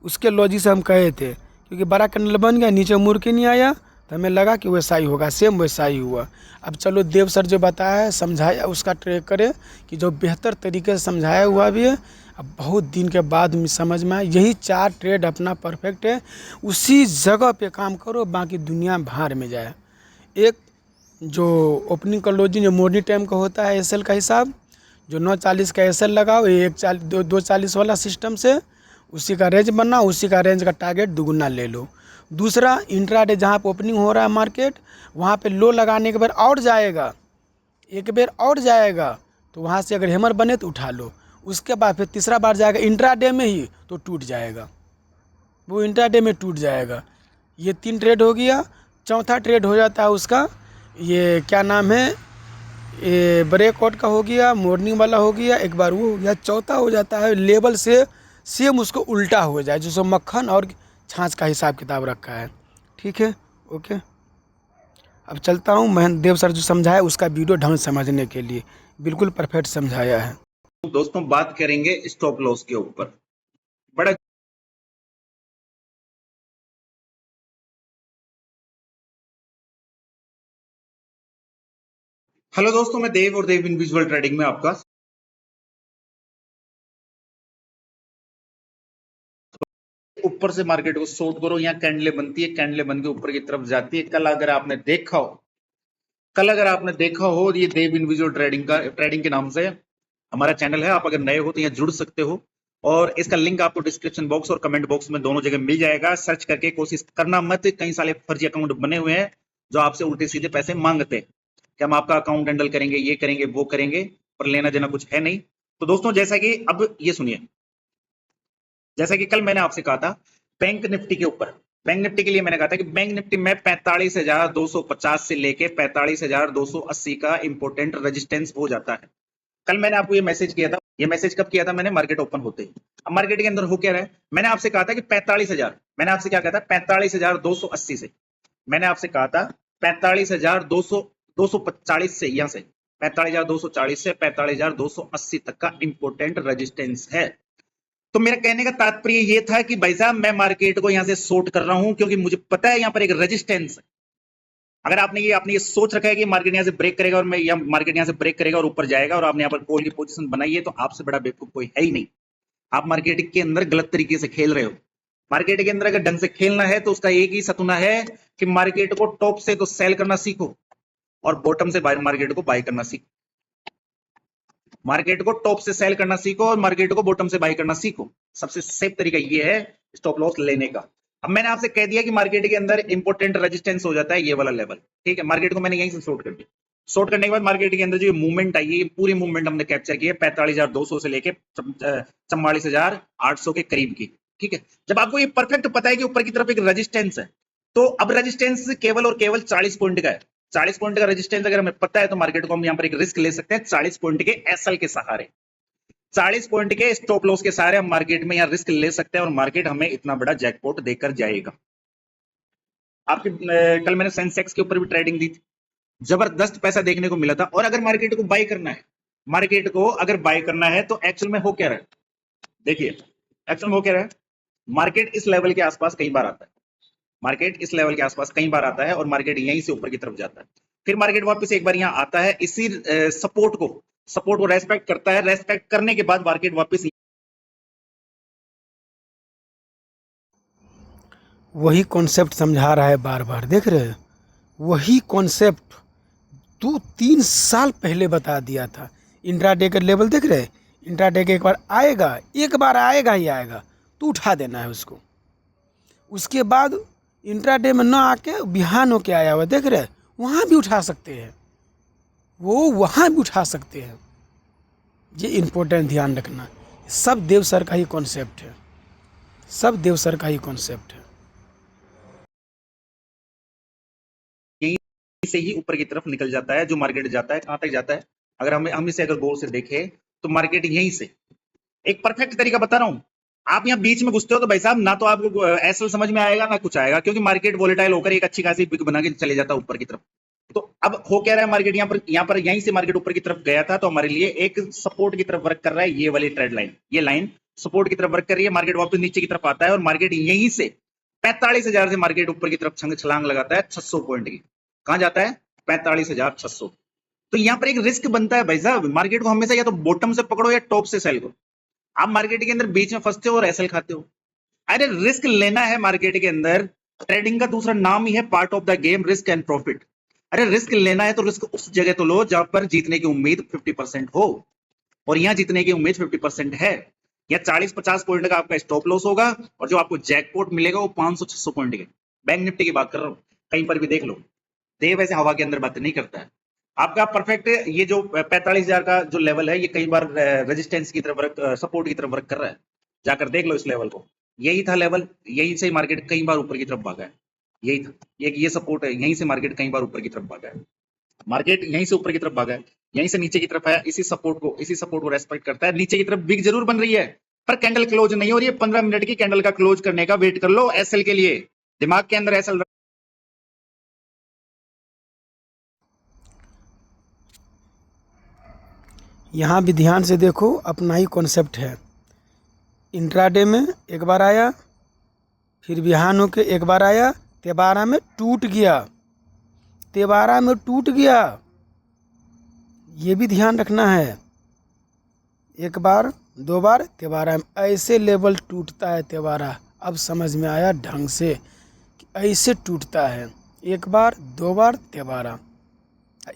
उसके लॉजिक से हम कहे थे, क्योंकि बड़ा कैंडल बन गया, नीचे मुड़ के नहीं आया, तो हमें लगा कि वैसा ही होगा, सेम वैसा ही हुआ। अब चलो देव सर जो बताया है, समझाया, उसका ट्रेक करें कि जो बेहतर तरीके से समझाया हुआ भी है। अब बहुत दिन के बाद समझ में आया, यही 4 ट्रेड अपना परफेक्ट है, उसी जगह पे काम करो, बाकी दुनिया बाहर में जाए। एक जो ओपनिंग क्लोजिंग जो मॉर्निंग टाइम का होता है एसएल का हिसाब, जो 9:40 का एसएल लगाओ, ये 2:40 वाला सिस्टम से उसी का रेंज बनाओ, उसी का रेंज का टारगेट दुगुना ले लो। दूसरा इंट्राडे जहाँ पे ओपनिंग हो रहा है मार्केट, वहाँ पे लो लगाने के बाद और जाएगा, एक बेर और जाएगा, तो वहाँ से अगर हैमर बने तो उठा लो। उसके बाद फिर तीसरा बार जाएगा इंट्राडे में ही, तो टूट जाएगा, वो इंट्राडे में टूट जाएगा। ये 3 ट्रेड हो गया। चौथा ट्रेड हो जाता है उसका, ये क्या नाम है, ये ब्रेकआउट का हो गया, मॉर्निंग वाला हो गया, एक बार वो हो गया। चौथा हो जाता है लेवल से सेम उसको उल्टा हो जाए, जिसको मक्खन और छाछ का हिसाब किताब रखा है, ठीक है, ओके। अब चलता हूँ, महेंद्र देव सर जो समझाया उसका वीडियो ढंग से समझने के लिए, बिल्कुल परफेक्ट समझाया है। दोस्तों बात करेंगे स्टॉप लॉस के ऊपर। बड़ा हेलो दोस्तों, मैं देव और देव इंडिविजुअल ट्रेडिंग में आपका ऊपर से मार्केट को शॉर्ट करो, यहाँ कैंडले बनती है, कैंडले बन के ऊपर की तरफ जाती है। कल अगर आपने देखा हो, ये देव इंडिविजुअल ट्रेडिंग के नाम से हमारा चैनल है। आप अगर नए हो तो यहाँ जुड़ सकते हो, और इसका लिंक आपको डिस्क्रिप्शन बॉक्स और कमेंट बॉक्स में दोनों जगह मिल जाएगा। सर्च करके कोशिश करना मत, कई सारे फर्जी अकाउंट बने हुए हैं जो आपसे उल्टे सीधे पैसे मांगते हैं कि हम आपका अकाउंट हैंडल करेंगे, ये करेंगे, वो करेंगे, पर लेना देना कुछ है नहीं। तो दोस्तों जैसा कि अब ये सुनिए, जैसा कि कल मैंने आपसे कहा था बैंक निफ्टी के ऊपर, बैंक निफ्टी के लिए मैंने कहा था कि बैंक निफ्टी में 45,250 से लेके 45,280 का इंपोर्टेंट रेजिस्टेंस हो जाता है। कल मैंने आपको ये मैसेज किया था। ये मैसेज कब किया था मैंने? मार्केट ओपन होते ही। अब मार्केट के अंदर हो क्या रहा है, मैंने आपसे कहा था कि 45,000, मैंने आपसे क्या कहा था, 45,280 से, मैंने आपसे कहा था 45,240 से, यहां से 45,240 से 45,280 तक का इंपोर्टेंट रेजिस्टेंस है। तो मेरा कहने का तात्पर्य ये था कि भाई साहब मैं मार्केट को यहां से शॉर्ट कर रहा हूं, क्योंकि मुझे पता है यहां पर एक रेजिस्टेंस है। अगर आपने ये सोच रखा है कि मार्केट यहां से ब्रेक करेगा और मैं मार्केट यहां से ब्रेक करेगा और ऊपर जाएगा, और आपने यहां पर कॉल की पोजीशन बनाई है, तो आपसे बड़ा बेवकूफ कोई है ही नहीं। आप मार्केट के अंदर गलत तरीके से खेल रहे हो। मार्केट के अंदर अगर ढंग से खेलना है तो उसका एक ही सतुना है कि मार्केट को टॉप से तो सेल करना सीखो और बॉटम से मार्केट को बाय करना सीखो। मार्केट को टॉप से सेल करना सीखो और मार्केट को बॉटम से बाय करना सीखो। सबसे सेफ तरीका ये है स्टॉप लॉस लेने का। अब मैंने आपसे कह दिया कि मार्केट के अंदर इंपोर्टेंट रेजिस्टेंस हो जाता है ये वाला लेवल, ठीक है। मार्केट को मैंने यहीं से शॉर्ट कर दिया। शॉर्ट करने के बाद मार्केट के अंदर जो मूवमेंट आई है, ये पूरी मूवमेंट हमने कैप्चर की है 45,200 से लेके 44,800 के करीब की, ठीक है। जब आपको ये परफेक्ट पता है कि ऊपर की तरफ एक रेजिस्टेंस है, तो अब रेजिस्टेंस केवल और केवल 40 पॉइंट का है। 40 पॉइंट का रेजिस्टेंस अगर हमें पता है तो मार्केट को हम यहाँ पर एक रिस्क ले सकते हैं 40 पॉइंट के एसएल के सहारे, 40 पॉइंट के स्टॉप लॉस के सहारे हम मार्केट में यहाँ रिस्क ले सकते हैं और मार्केट हमें इतना बड़ा जैकपॉट देकर जाएगा। आपके कल मैंने सेंसेक्स के ऊपर भी ट्रेडिंग दी थी, जबरदस्त पैसा देखने को मिला था। और अगर मार्केट को बाय करना है, मार्केट को अगर बाय करना है तो एक्चुअल में हो क्या रहा है, देखिए एक्चुअल में हो क्या रहा है। मार्केट इस लेवल के आसपास कई बार आता है, मार्केट इस लेवल के आसपास कई बार आता है और मार्केट यहीं से ऊपर की तरफ जाता है। फिर मार्केट वापस एक बार यहाँ आता है, इसी सपोर्ट को सपोर्ट को रेस्पेक्ट करता है, रेस्पेक्ट करने के बाद मार्केट वापस वही कॉन्सेप्ट समझा रहा है बार बार, देख रहे हैं, वही कॉन्सेप्ट 2-3 साल पहले बता दिया था। इंट्राडे का लेवल देख रहे हैं, इंट्राडे के एक बार आएगा ही आएगा, तो उठा देना है उसको। उसके बाद इंट्राडे में ना आके बिहान होके आया हुआ, देख रहे हैं, वहाँ भी उठा सकते हैं, वो वहाँ भी उठा सकते हैं। ये इम्पोर्टेंट ध्यान रखना, सब देव सर का ही कॉन्सेप्ट है, सब देव सर का ही कॉन्सेप्ट है। से ही ऊपर की तरफ निकल जाता है। जो मार्केट जाता है कहां तक जाता है, अगर हम इसे अगर गौर से देखें तो मार्केट यहीं से, एक परफेक्ट तरीका बता रहा हूं, आप यहां बीच में घुसते हो तो भाई साहब ना तो आपको एसएल समझ में आएगा ना कुछ आएगा, क्योंकि मार्केट वोलेटाइल होकर एक अच्छी खासी पिक बना के चले जाता है ऊपर की तरफ। तो अब हो क्या रहा है, मार्केट यहाँ पर यहीं से मार्केट ऊपर की तरफ गया था, तो हमारे लिए एक सपोर्ट की तरफ वर्क कर रहा है। ये वाली ट्रेड लाइन, ये लाइन सपोर्ट की तरफ वर्क कर रही है। मार्केट वापस नीचे की तरफ आता है और मार्केट यहीं से 45,000 से मार्केट ऊपर की तरफ छलांग लगाता है 600 पॉइंट की। कहां जाता है? 45,600। तो यहां पर एक रिस्क बनता है भाई साहब, मार्केट को हमेशा या तो बॉटम से पकड़ो या टॉप से सेल करो। आप मार्केट के अंदर बीच में फंसते हो और एसएल खाते हो। अरे रिस्क लेना है मार्केट के अंदर, ट्रेडिंग का दूसरा नाम ही है part of the game, risk and profit. अरे रिस्क लेना है तो रिस्क उस जगह तो लो जहां पर जीतने की उम्मीद 50% हो, और यहां जीतने की उम्मीद 50% है। या 40-50 पॉइंट का आपका स्टॉप लॉस होगा, और जो आपको जैकपॉट मिलेगा वो 500-600 पॉइंट के। बैंक निफ्टी की बात कर रहा हूं, कहीं पर भी देख लो, देव ऐसे हवा के अंदर बातें नहीं करता है। आपका परफेक्ट ये जो 45,000 का जो लेवल है, ये कई बार रेजिस्टेंस की तरफ वर्क, सपोर्ट की तरफ वर्क कर रहा है। जाकर देख लो इस लेवल को, यही था लेवल, यहीं से मार्केट कई बार ऊपर की तरफ भागा है। यही था, ये सपोर्ट है, यहीं से मार्केट कई बार ऊपर की तरफ भागा है। मार्केट यहीं से ऊपर की तरफ भागा है, यहीं से नीचे की तरफ है। इसी सपोर्ट को रेस्पेक्ट करता है। नीचे की तरफ बिग जरूर बन रही है, पर कैंडल क्लोज नहीं हो रही है। 15 मिनट की कैंडल का क्लोज करने का वेट कर लो एसएल के लिए। दिमाग के अंदर एसएल, यहाँ भी ध्यान से देखो, अपना ही कॉन्सेप्ट है। इंट्राडे में एक बार आया, फिर बिहान होके एक बार आया, तेबारा में टूट गया, तेबारा में टूट गया, ये भी ध्यान रखना है। एक बार, दो बार, तेबारा में ऐसे लेवल टूटता है तेबारा। अब समझ में आया ढंग से कि ऐसे टूटता है, एक बार, दो बार, तेबारा।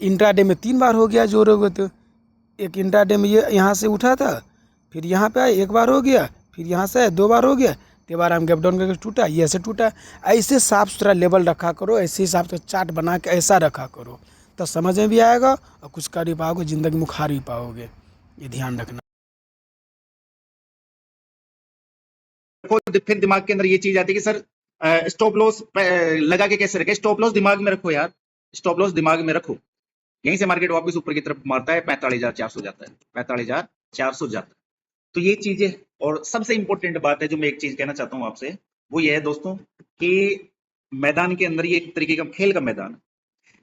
इंट्राडे में 3 बार हो गया जोर हो गए, तो एक इंट्राडे में ये यहाँ से उठा था, फिर यहाँ पे आया, एक बार हो गया, फिर यहाँ से 2 बार हो गया, तेबारा में गैप डाउन करके टूटा, ये ऐसे टूटा। ऐसे साफ सुथरा लेवल रखा करो, ऐसे हिसाब से चार्ट बना के ऐसा रखा करो, तो समझ में भी आएगा और कुछ कर भी पाओगे, ज़िंदगी में खार भी पाओगे। ये ध्यान रखना। फिर दिमाग के अंदर ये चीज आती है कि सर स्टॉप लॉस लगा के कैसे रखे। स्टॉप लॉस दिमाग में रखो यार, स्टॉप लॉस दिमाग में रखो। यहीं से मार्केट वापस ऊपर की तरफ मारता है, 45,400 जाता है, 45,400 जाता है। तो ये चीजें, और सबसे इंपॉर्टेंट बात है जो मैं एक चीज कहना चाहता हूं आपसे, वो ये है दोस्तों कि मैदान के अंदर ये एक तरीके का खेल का मैदान है।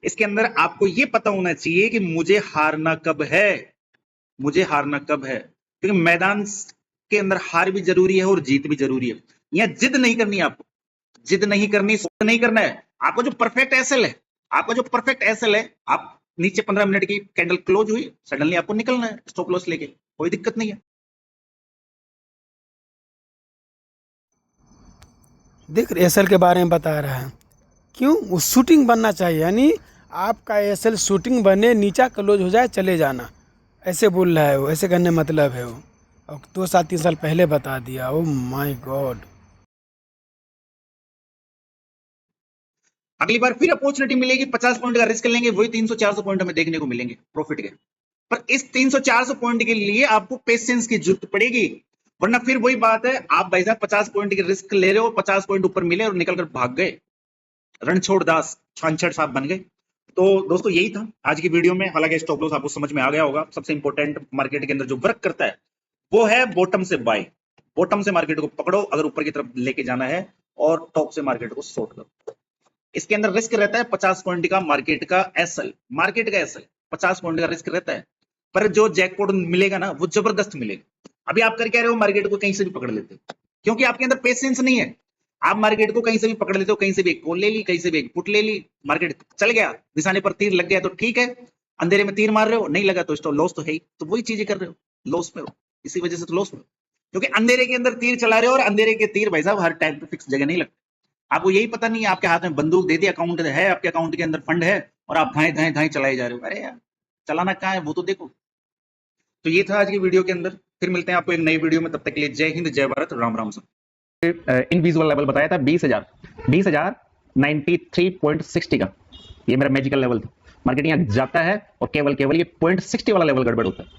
इसके अंदर आपको ये पता होना चाहिए कि मुझे हारना कब है, मुझे हारना कब है। क्योंकि मैदान के अंदर हार भी जरूरी है और जीत भी जरूरी है। यहाँ जिद नहीं करनी, आपको जिद नहीं करनी, सोच नहीं करना है। आपको जो परफेक्ट एसएल है, आपका जो परफेक्ट एसएल है, आप नीचे 15 मिनट की कैंडल क्लोज हुई, सडनली आपको निकलना है स्टॉप लॉस लेके, कोई दिक्कत नहीं है। देख एसएल के बारे में बता रहा है, क्यों वो शूटिंग बनना चाहिए, यानी आपका एसएल शूटिंग बने, नीचा क्लोज हो जाए, चले जाना, ऐसे बोल रहा है वो, ऐसे करने मतलब है वो। और 2 साल 3 साल पहले बता दिया, ओ माय गॉड। अगली बार फिर अपॉर्चुनिटी मिलेगी, 50 पॉइंट का रिस्क लेंगे, वही 300-400 पॉइंट हमें देखने को मिलेंगे प्रॉफिट के। पर इस 300-400 पॉइंट के लिए आपको पेशेंस की जरूरत पड़ेगी, वरना फिर वही बात है, आप भाई साहब 50 पॉइंट के रिस्क ले रहे हो, 50 पॉइंट ऊपर मिले और निकल कर भाग गए, रणछोड़ दास छानछड़ साहब बन गए। तो दोस्तों यही था आज की वीडियो में। हालांकि स्टॉप लॉस आपको समझ में आ गया होगा। सबसे इंपॉर्टेंट मार्केट के अंदर जो वर्क करता है वो है बॉटम से बाय। बॉटम से मार्केट को पकड़ो अगर ऊपर की तरफ लेके जाना है, और टॉप से मार्केट को शॉर्ट करो। इसके अंदर रिस्क रहता है 50 पॉइंट का मार्केट का एसएल, 50 पॉइंट का रिस्क रहता है। पर जो जैकपॉट मिलेगा ना वो जबरदस्त मिलेगा। अभी आप कर कह रहे हो मार्केट को कहीं से भी पकड़ लेते हो, क्योंकि आपके अंदर पेशेंस नहीं है। आप मार्केट को कहीं से भी पकड़ लेते हो, कहीं से भी एक कॉल ले ली, कहीं से भी एक पुट ले ली, मार्केट चल गया, निशाने पर तीर लग गया तो ठीक है। अंधेरे में तीर मार रहे हो, नहीं लगा तो स्टॉप लॉस तो है ही, तो वही चीजें कर रहे हो, लॉस में हो, इसी वजह से तो लॉस में हो, क्योंकि अंधेरे के अंदर तीर चला रहे हो और अंधेरे के तीर भाई साहब हर टाइम पे फिक्स जगह नहीं लगते। आपको यही पता नहीं है, आपके हाथ में बंदूक दे दी, अकाउंट है, आपके अकाउंट के अंदर फंड है और आप धाए धाए धाए चलाए जा रहे हो। अरे यार चलाना कहाँ है वो तो देखो। तो ये था आज की वीडियो के अंदर, फिर मिलते हैं आपको एक नई वीडियो में, तब तक के लिए जय हिंद, जय भारत, राम राम। इनविजिबल लेवल बताया था 20,000 93.60 का, ये मेरा मैजिकल लेवल था। मार्केट यहाँ जाता है और केवल ये 0.60 वाला लेवल गड़बड़ होता है,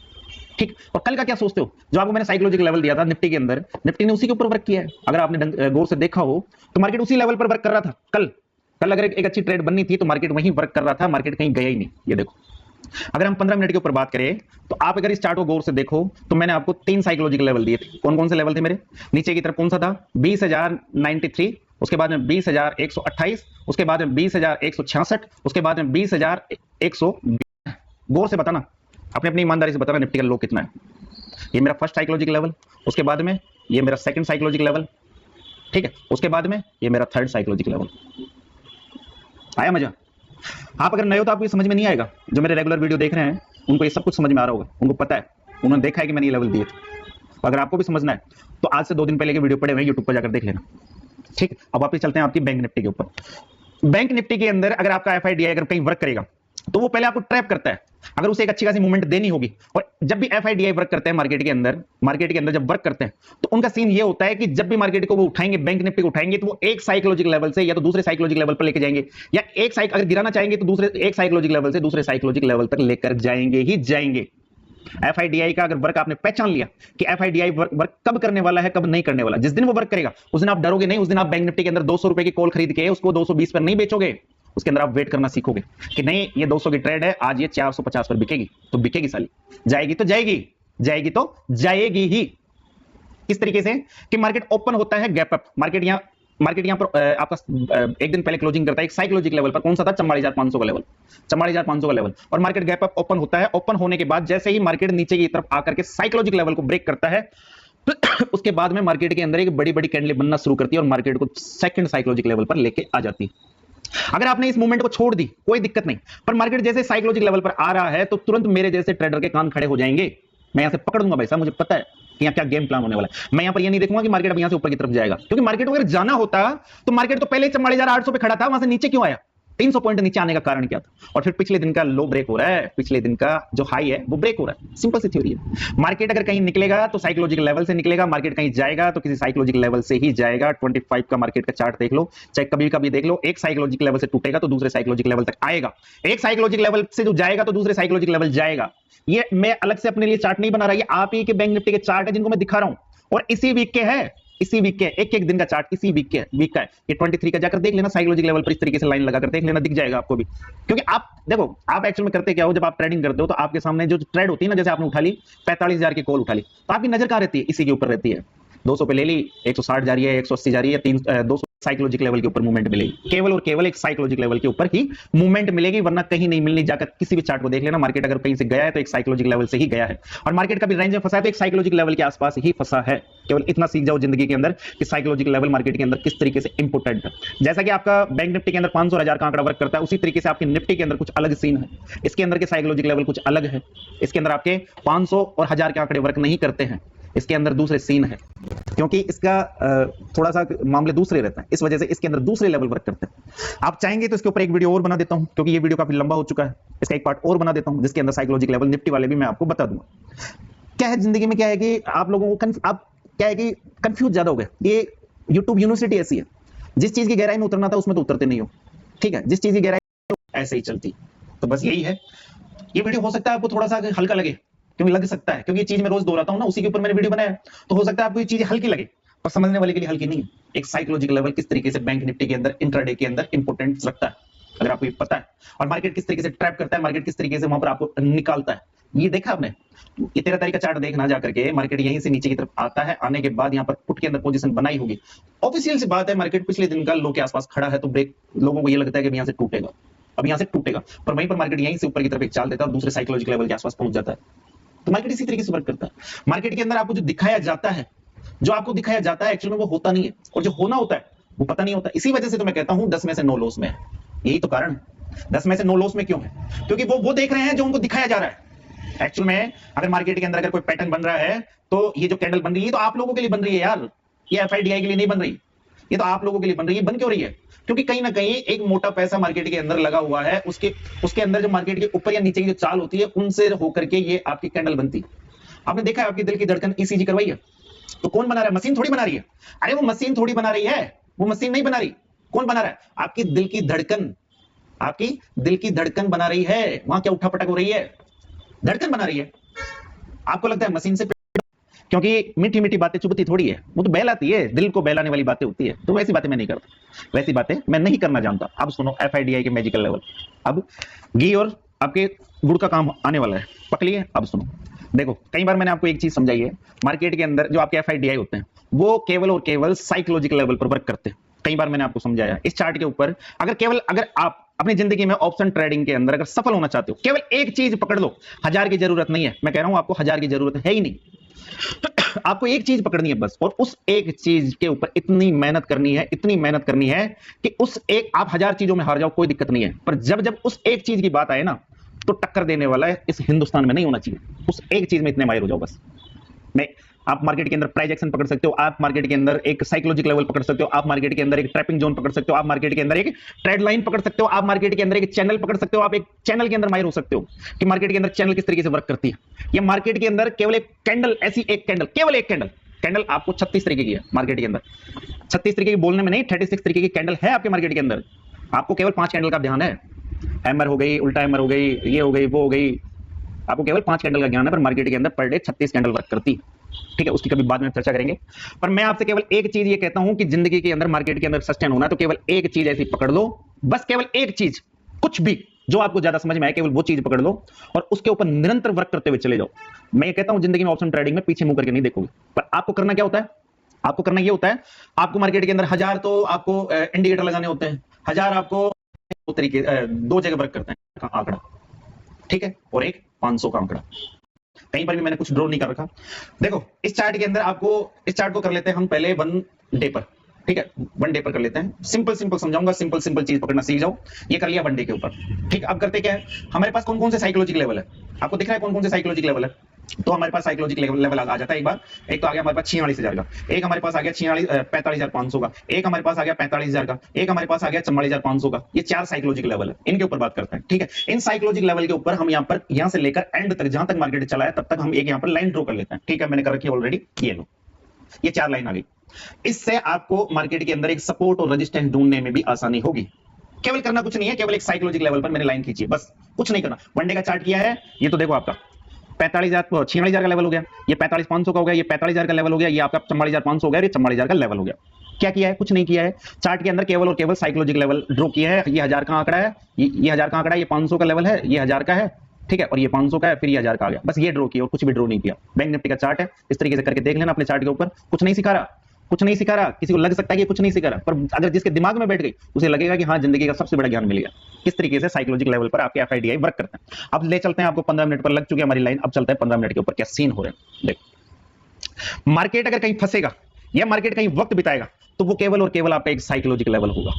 ठीक। और कल का क्या सोचते हो, जो आपको मैंने साइकोलॉजिकल लेवल दिया था निफ्टी के अंदर, निफ्टी ने उसी के ऊपर वर्क किया है। अगर आपने गौर से देखा हो तो मार्केट उसी लेवल पर वर्क कर रहा था। कल अगर एक अच्छी ट्रेड बननी थी तो मार्केट वहीं वर्क कर रहा था, मार्केट कहीं गया ही नहीं। ये देखो, अगर हम 15 मिनट के ऊपर बात करें तो आप अगर इस चार्ट को गौर से देखो तो मैंने आपको 3 साइकोलॉजिकल लेवल दिए थे। कौन कौन से लेवल थे मेरे? नीचे की तरफ कौन सा था? 20,093, उसके बाद में 20,128, उसके बाद में 20,166, उसके बाद में 20,100। गौर से बताना, अपनी अपनी ईमानदारी से बताना निफ्टी का लो कितना है। ये मेरा फर्स्ट साइकोलॉजिकल लेवल, उसके बाद में ये मेरा सेकंड साइकोलॉजिकल लेवल, ठीक है, उसके बाद में ये मेरा थर्ड साइकोलॉजिकल लेवल। आया मजा? आप अगर नए हो तो आपको समझ में नहीं आएगा, जो मेरे रेगुलर वीडियो देख रहे हैं उनको ये सब कुछ समझ में आ रहा होगा, उनको पता है, उन्होंने देखा है कि मैंने ये लेवल दिए थे। अगर आपको भी समझना है तो आज से 2 दिन पहले के वीडियो पड़े हुए यूट्यूब पर जाकर देख लेना, ठीक। अब वापस चलते हैं आपकी बैंक निफ्टी के ऊपर। बैंक निफ्टी के अंदर अगर आपका एफआईडीआई अगर कहीं वर्क करेगा तो वो पहले आपको ट्रैप करता है, अगर उसे एक अच्छी खासी मूवमेंट देनी होगी। और जब भी एफआईडीआई वर्क करते हैं मार्केट के अंदर जब वर्क करते हैं तो उनका सीन ये होता है कि जब भी मार्केट को वो उठाएंगे, बैंक निफ्टी को उठाएंगे, तो वो एक साइकोलॉजिकल लेवल से या तो दूसरे साइकोलॉजिकल लेवल पर लेके जाएंगे, या अगर गिराना चाहेंगे तो दूसरे एक साइकोलॉजिकल लेवल से दूसरे साइकोलॉजिकल लेवल तक लेकर जाएंगे ही जाएंगे। एफआईडीआई का अगर वर्क आपने पहचान लिया कि एफआईडीआई वर्क कब करने वाला है, कब नहीं करने वाला, जिस दिन वो वर्क करेगा उस दिन आप डरोगे नहीं, उस दिन आप बैंक निफ्टी के अंदर 200 रुपए की कॉल खरीद के उसको 220 पर नहीं बेचोगे, उसके अंदर आप वेट करना सीखोगे कि नहीं ये 200 की ट्रेड है, आज ये 450 पर बिकेगी तो बिकेगी, साली जाएगी तो जाएगी ही। किस तरीके से कि मार्केट ओपन होता है गैप अप, मार्केट यहां पर आपका एक दिन पहले क्लोजिंग करता है एक साइकोलॉजिकल लेवल पर, कौन सा था? 44,500 का लेवल, 44,500 का लेवल। और मार्केट गैप अप ओपन होता है, ओपन होने के बाद जैसे ही मार्केट नीचे की तरफ आकर के साइकोलॉजिकल लेवल को ब्रेक करता है तो उसके बाद में मार्केट के अंदर एक बड़ी बड़ी कैंडल बनना शुरू करती है और मार्केट को सेकंड साइकोलॉजिकल लेवल पर लेके आ जाती है। अगर आपने इस मूवमेंट को छोड़ दी कोई दिक्कत नहीं, पर मार्केट जैसे साइकोलॉजिकल लेवल पर आ रहा है तो तुरंत मेरे जैसे ट्रेडर के कान खड़े हो जाएंगे। मैं यहां से पकड़ दूंगा भाई साहब, मुझे पता है कि यहां क्या गेम प्लान होने वाला है। मैं यहां पर यह नहीं देखूंगा कि मार्केट अब यहां से ऊपर की तरफ जाएगा, क्योंकि मार्केट को अगर जाना होता तो मार्केट तो पहले ही 44,800 पे खड़ा था, वहां से नीचे क्यों आया? 300 पॉइंट नीचे आने का कारण क्या था? और फिर पिछले दिन का लो ब्रेक हो रहा है, पिछले दिन का जो हाई है वो ब्रेक हो रहा है। सिंपल सी थ्योरी है। मार्केट अगर कहीं निकलेगा तो साइकोलॉजिकल लेवल से निकलेगा, मार्केट कहीं जाएगा तो किसी साइकोलॉजिकल लेवल से ही जाएगा। 25 का मार्केट का चार्ट देख लो, चाहे कभी कभी देख लो, एक साइकोलॉजिकल लेवल से टूटेगा तो दूसरे साइकोलॉजिकल लेवल तक आएगा, एक साइकोलॉजिकल लेवल से जो जाएगा तो दूसरे साइकोलॉजिकल लेवल जाएगा। ये मैं अलग से अपने लिए चार्ट नहीं बना रहा, ये आप ही के बैंक निफ्टी के चार्ट है जिनको मैं दिखा रहा हूं, और इसी वीक के है, इसी वीक के एक दिन का चार्ट, इसी वीक का है। ये 23 का जाकर देख लेना, साइकोलॉजिकल लेवल पर इस तरीके से लाइन लगाकर देख लेना, दिख जाएगा आपको भी। क्योंकि आप देखो, आप एक्चुअल में करते क्या हो, जब आप ट्रेडिंग करते हो तो आपके सामने जो ट्रेड होती है ना, जैसे आपने उठा ली 45,000 की कॉल उठा ली, तो आपकी नजर कहां रहती है? इसी के ऊपर रहती है। 200 पे ले ली, 160 जा रही है, 180 जा रही है, 200 साइकोलॉजिकल लेवल के ऊपर मूवमेंट मिलेगी, केवल और केवल एक साइकोलॉजिकल लेवल के ऊपर ही मूवमेंट मिलेगी, वरना कहीं नहीं मिलनी। जाकर किसी भी चार्ट को देख लेना, मार्केट अगर कहीं से गया है तो एक साइकोलॉजिकल लेवल से ही गया है, और मार्केट का भी रेंज में फंसा है तो एक साइकोलॉजिकल लेवल के आसपास ही फंसा है। केवल इतना सीख जाओ जिंदगी के अंदर कि साइकोलॉजिकल लेवल मार्केट के अंदर किस तरीके से इंपोर्टेंट है। जैसा कि आपका बैंक निफ्टी के अंदर 500 और 1000 का आंकड़ा वर्क करता है, उसी तरीके से आपके निफ्टी के अंदर कुछ अलग सीन है। इसके अंदर के साइकोलॉजिकल लेवल कुछ अलग है, इसके अंदर आपके 500 और 1000 के आंकड़े वर्क नहीं करते हैं, इसके अंदर दूसरे सीन है, क्योंकि इसका थोड़ा सा मामले दूसरे रहता है, इस वजह से इसके अंदर दूसरे लेवल वर्क करते हैं। आप चाहेंगे तो इसके ऊपर एक वीडियो और बना देता हूं, क्योंकि ये वीडियो काफी लंबा हो चुका है, इसका एक पार्ट और बना देता हूं जिसके अंदर साइकोलॉजिकल लेवल निफ्टी वाले भी मैं आपको बता दूंगा। क्या है जिंदगी में, क्या है कि आप लोगों को आप क्या है कि कंफ्यूज ज्यादा हो गए। ये यूट्यूब यूनिवर्सिटी ऐसी है, जिस चीज की गहराई में उतरना था उसमें तो उतरते नहीं हो, ठीक है, जिस चीज की गहराई ऐसे ही चलती। तो बस यही है, ये वीडियो हो सकता है आपको थोड़ा सा हल्का लगे, क्योंकि लग सकता है, क्योंकि ये चीज मैं रोज दोहराता हूं ना, उसी के ऊपर मैंने वीडियो बनाया, तो हो सकता है आपको ये चीज हल्की लगे, पर समझने वाले के लिए हल्की नहीं है। एक साइकोलॉजिकल लेवल किस तरीके से बैंक निफ्टी के अंदर इंट्राडे के अंदर इंपोर्टेंट लगता है, अगर आपको ये पता है, और मार्केट किस तरीके से ट्रैप करता है, मार्केट किस तरीके से वहां पर आपको निकालता है, ये देखा आपने। ये 13 तारीख का चार्ट देखना जाकर के, मार्केट यहीं से नीचे की तरफ आता है, आने के बाद यहाँ पर पुट के अंदर पोजीशन बनाई होगी। ऑफिशियल सी बात है, मार्केट पिछले दिन का लो के आसपास खड़ा है, तो ब्रेक लोगों को ये लगता है कि यहाँ से टूटेगा, अब यहाँ से टूटेगा, पर वहीं पर मार्केट यहीं से ऊपर की तरफ एक चाल देता है और दूसरे साइकोलॉजिकल लेवल के आसपास पहुंच जाता है। तो मार्केट इसी तरीके से वर्क करता है। मार्केट के अंदर आपको जो दिखाया जाता है, जो आपको दिखाया जाता है एक्चुअली में वो होता नहीं है, और जो होना होता है वो पता नहीं होता। इसी वजह से तो मैं कहता हूं 10 में से 9 लॉस में है, यही तो कारण है। 10 में से 9 लॉस में क्यों है? क्योंकि वो देख रहे हैं जो उनको दिखाया जा रहा है। एक्चुअल में अगर मार्केट के अंदर अगर कोई पैटर्न बन रहा है तो ये जो कैंडल बन रही है तो आप लोगों के लिए बन रही है यार, ये एफआईडीआई के लिए नहीं बन रही, ये तो आप लोगों के लिए बन रही है। बन क्यों रही है? क्योंकि कहीं ना कहीं एक मोटा पैसा मार्केट के अंदर लगा हुआ है, उसके अंदर जो मार्केट के ऊपर या नीचे की जो चाल होती है उनसे होकर के ये आपकी कैंडल बनती। आपने देखा है आपकी दिल की धड़कन ईसीजी करवाई है, तो कौन बना रहा है? मशीन थोड़ी बना रही है। अरे वो मशीन थोड़ी बना रही है, वो मशीन नहीं बना रही। कौन बना रहा है? आपकी दिल की धड़कन, आपकी दिल की धड़कन बना रही है। वहां क्या उठा पटक हो रही है? धड़कन बना रही है। आपको लगता है मशीन से, क्योंकि मीठी मीठी बातें चुभती थोड़ी है, वो तो बहलाती है, दिल को बहलाने वाली बातें होती है। तो वैसी बातें मैं नहीं करता, वैसी बातें मैं नहीं करना जानता। अब सुनो एफआईडीआई के मैजिकल लेवल। अब घी और आपके गुड़ का काम आने वाला है, पकड़िए। अब सुनो, देखो कई बार मैंने आपको एक चीज समझाई है, मार्केट के अंदर जो आपके एफआईडीआई होते हैं वो केवल और केवल साइकोलॉजिकल लेवल पर वर्क करते हैं। कई बार मैंने आपको समझाया इस चार्ट के ऊपर, अगर आप अपनी जिंदगी में ऑप्शन ट्रेडिंग के अंदर अगर सफल होना चाहते हो, केवल एक चीज पकड़ लो। 1000 की जरूरत नहीं है, मैं कह रहा हूं आपको 1000 की जरूरत है ही नहीं। आपको एक चीज पकड़नी है बस, और उस एक चीज के ऊपर इतनी मेहनत करनी है, इतनी मेहनत करनी है कि उस एक, आप 1000 चीजों में हार जाओ कोई दिक्कत नहीं है, पर जब जब उस एक चीज की बात आए ना, तो टक्कर देने वाला है इस हिंदुस्तान में नहीं होना चाहिए। उस एक चीज में इतने माहिर हो जाओ बस। आप मार्केट के अंदर प्राइस एक्शन पकड़ सकते हो, आप मार्केट के अंदर एक साइकोलॉजिक लेवल पकड़ सकते हो, आप मार्केट के अंदर एक ट्रैपिंग जोन पकड़ सकते हो, आप मार्केट के अंदर एक ट्रेड लाइन पकड़ सकते हो, आप मार्केट के अंदर एक चैनल पकड़ सकते हो, आप एक चैनल के अंदर माहिर हो सकते हो कि मार्केट के अंदर चैनल किस तरीके से वर्क करती है। या मार्केट के अंदर केवल एक कैंडल, ऐसी एक कैंडल, केवल एक कैंडल आपको 36 तरीके की है मार्केट के अंदर। 36 तरीके की बोलने में नहीं, 36 तरीके की कैंडल है आपके मार्केट के अंदर। आपको केवल 5 कैंडल का ध्यान है। हैमर हो गई, उल्टा हैमर हो गई, ये हो गई, वो हो गई, आपको केवल 5 कैंडल का ज्ञान है, पर मार्केट के अंदर पर डे 36 कैंडल वर्क करती है। ठीक है, उसकी कभी बाद में चर्चा करेंगे। पर मैं आपसे केवल एक चीज ये कहता हूं कि जिंदगी के अंदर मार्केट के अंदर सस्टेन होना है तो केवल एक चीज ऐसी पकड़ लो, बस केवल एक चीज, कुछ भी जो आपको ज्यादा समझ में आए केवल वो चीज पकड़ लो और उसके ऊपर निरंतर वर्क करते हुए चले जाओ। मैं ये कहता हूं जिंदगी में ऑप्शन ट्रेडिंग में पीछे मुंह करके नहीं देखोगे। पर आपको करना क्या होता है? आपको करना ये होता है, आपको मार्केट के अंदर 1000 तो आपको इंडिकेटर लगाने होते हैं, 1000 आपको दो तरीके, दो जगह वर्क करते हैं आंकड़ा, ठीक है, और एक 500 का आंकड़ा। कहीं पर भी मैंने कुछ ड्रॉ नहीं कर रखा। देखो इस चार्ट के अंदर आपको, इस चार्ट को कर लेते हैं हम पहले 1 डे पर, ठीक है, 1 डे पर कर लेते हैं। सिंपल समझाऊंगा, सिंपल चीज पकड़ना सीख जाओ। ये कर लिया 1 डे के ऊपर, ठीक। अब करते क्या है, हमारे पास कौन कौन से साइकोलॉजिकल लेवल है, आपको दिख रहा है कौन कौन से साइकोलॉजिकल लेवल है? तो हमारे पास साइकोलॉजिकल लेवल आ जाता है एक बार। एक तो आ गया हमारे पास 46,000 का, एक हमारे पास आ गया 45,500 का, एक हमारे पास आ गया 45,000 का, एक हमारे पास आ गया 44,500 का। ये 4 साइकोलॉजिकल लेवल है, इनके ऊपर बात करते हैं, ठीक है। इन साइकोलॉजिकल लेवल के ऊपर हम यहां से लेकर एंड तक, जहां तक मार्केट चला है तब तक हम एक यहां पर लाइन ड्रॉ कर लेते हैं, ठीक है। मैंने कर रखी है ऑलरेडी, ये लो, ये 4 लाइन आ गई। इससे आपको मार्केट के अंदर एक सपोर्ट और रेजिस्टेंस ढूंढने में भी आसानी होगी। केवल करना कुछ नहीं है, केवल एक साइकोलॉजिकल लेवल पर मैंने लाइन खींची है, बस कुछ नहीं करना। 1 डे का चार्ट किया है, ये तो देखो आपका 46,000 का लेवल हो गया, ये 45,500 का हो गया, ये 45,000 का लेवल हो गया, ये आपका 44,500 हो गया, ये 44,000 का लेवल हो गया। क्या किया है? कुछ नहीं किया है। चार्ट के अंदर केवल और केवल साइकोलॉजिकल लेवल ड्रॉ किया है। ये 1000 का आंकड़ा है, ये 1000 का आंकड़ा है, ये 500 का लेवल है, ये 1000 का है, ठीक है, और ये 500 का है, फिर ये 1000 का आ गया। बस ये ड्रॉ किया और कुछ भी ड्रॉ नहीं किया। बैंक निफ्टी का चार्ट है, इस तरीके से करके देख लेना अपने चार्ट के ऊपर। कुछ नहीं सिखा रहा, कुछ नहीं सिखा रहा। किसी को लग सकता है कि कुछ नहीं सिखा रहा, पर अगर जिसके दिमाग में बैठ गई उसे लगेगा कि हाँ, जिंदगी का सबसे बड़ा ज्ञान मिल गया। किस तरीके से साइकोलॉजिकल लेवल पर आपके एफआईडीआई वर्क करते हैं। अब ले चलते हैं आपको 15 मिनट पर लग चुकी है हमारी लाइन। अब चलते हैं 15 मिनट के ऊपर क्या सीन हो रहे हैं। देखो मार्केट अगर कहीं फंसेगा या मार्केट कहीं वक्त बिताएगा तो वो केवल और केवल आपका एक साइकोलॉजिकल लेवल होगा,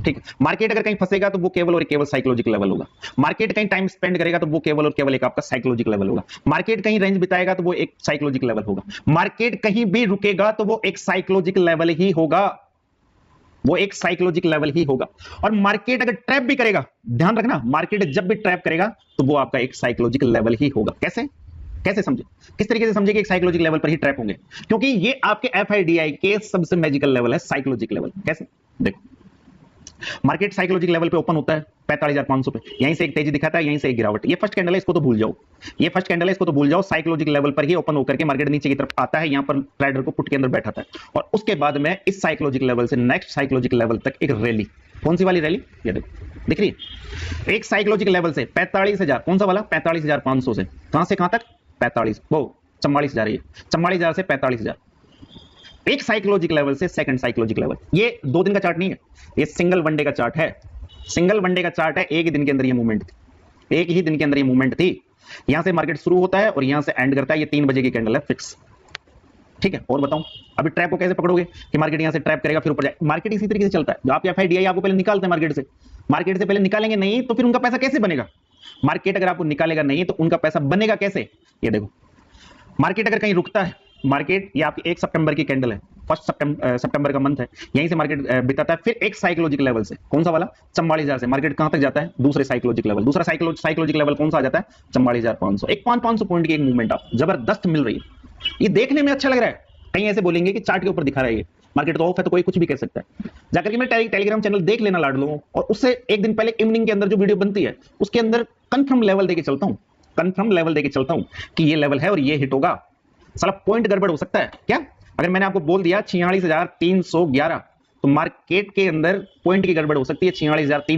ठीक है। मार्केट अगर कहीं फंसेगा तो वो केवल और केवल साइकोलॉजिकल लेवल होगा। मार्केट कहीं टाइम स्पेंड करेगा तो वो केवल और केवल एक आपका साइकोलॉजिकल लेवल होगा। मार्केट कहीं रेंज बिताएगा तो वो एक साइकोलॉजिकल लेवल होगा। मार्केट कहीं भी रुकेगा तो वो एक साइकोलॉजिकल लेवल ही होगा, वो एक साइकोलॉजिकल लेवल ही होगा। और मार्केट अगर ट्रैप भी करेगा, ध्यान रखना, मार्केट जब भी ट्रैप करेगा तो वो आपका एक साइकोलॉजिकल लेवल ही होगा। कैसे कैसे समझे, किस तरीके से समझे कि एक साइकोलॉजिकल लेवल पर ही ट्रैप होंगे? क्योंकि ये आपके एफआईडीआई के सबसे मैजिकल लेवल है, साइकोलॉजिकल लेवल। कैसे? देखो मार्केट साइकोलॉजिकल लेवल पे ओपन होता है 45,500 पे, यहीं से एक तेजी दिखाता है, यहीं से एक गिरावट। ये फर्स्ट कैंडल है, इसको तो भूल जाओ, ये फर्स्ट कैंडल है, इसको तो भूल जाओ। साइकोलॉजिकल लेवल पर ही ओपन होकर के मार्केट नीचे की तरफ आता है, यहां पर ट्रेडर को पुट के अंदर बैठाता है और उसके बाद में इस साइकोलॉजिकल लेवल से नेक्स्ट साइकोलॉजिकल लेवल तक एक रैली। कौन सी वाली रैली? ये देखो, दिख रही है। एक साइकोलॉजिकल लेवल से 45,000, कौन सा वाला? 45,500 से कहां से कहां तक? 44,000 है, 44,000 से 45,000। एक साइकोलॉजिकल लेवल से सेकंड साइकोलॉजिकल लेवल। ये 2 दिन का चार्ट नहीं है, ये सिंगल वनडे का चार्ट है। सिंगल वनडे का चार्ट है, एक ही दिन के अंदर ये मूवमेंट थी, एक ही दिन के अंदर ये मूवमेंट थी। यहां से मार्केट शुरू होता है और यहां से एंड करता है। ये 3 बजे की कैंडल है फिक्स, ठीक है, और बताऊं अभी ट्रैप को कैसे पकड़ोगे कि मार्केट यहां से ट्रैप करेगा फिर ऊपर जाए। मार्केट इसी तरीके से चलता है, जो आपके एफआईडीआई आपको पहले निकालते हैं मार्केट से पहले निकालेंगे नहीं तो फिर उनका पैसा कैसे बनेगा। मार्केट अगर आपको निकालेगा नहीं तो उनका पैसा बनेगा कैसे। ये देखो मार्केट अगर कहीं रुकता है, मार्केट ये आपकी 1 सितंबर की कैंडल है, 1 सितंबर का मंथ है, यहीं से मार्केट बिताता है, फिर एक साइकोलॉजिकल लेवल से, कौन सा वाला 44,000 से मार्केट कहां तक जाता है, दूसरे साइकोलॉजिकल लेवल, दूसरा साइकोलॉजिकल लेवल कौन सा आ जाता है 44,500। एक 500 पॉइंट की एक मूवमेंट आप जबरदस्त मिल रही है। ये देखने में अच्छा लग रहा है, कहीं ऐसे बोलेंगे कि चार्ट के ऊपर दिखा रहा है, ये मार्केट तो ऑफ है तो कोई कुछ भी कह सकता है। जाकर के मेरे टेलीग्राम चैनल देख लेना लाड लोगों, और उससे एक दिन पहले इवनिंग के अंदर जो वीडियो बनती है उसके अंदर कंफर्म लेवल देके चलता हूं, कंफर्म लेवल देके चलता हूं कि ये लेवल है और ये हिट होगा। साला पॉइंट गड़बड़ हो सकता है क्या। अगर मैंने आपको बोल दिया 46,311 तो मार्केट के अंदर पॉइंट की गड़बड़ हो सकती है 46,311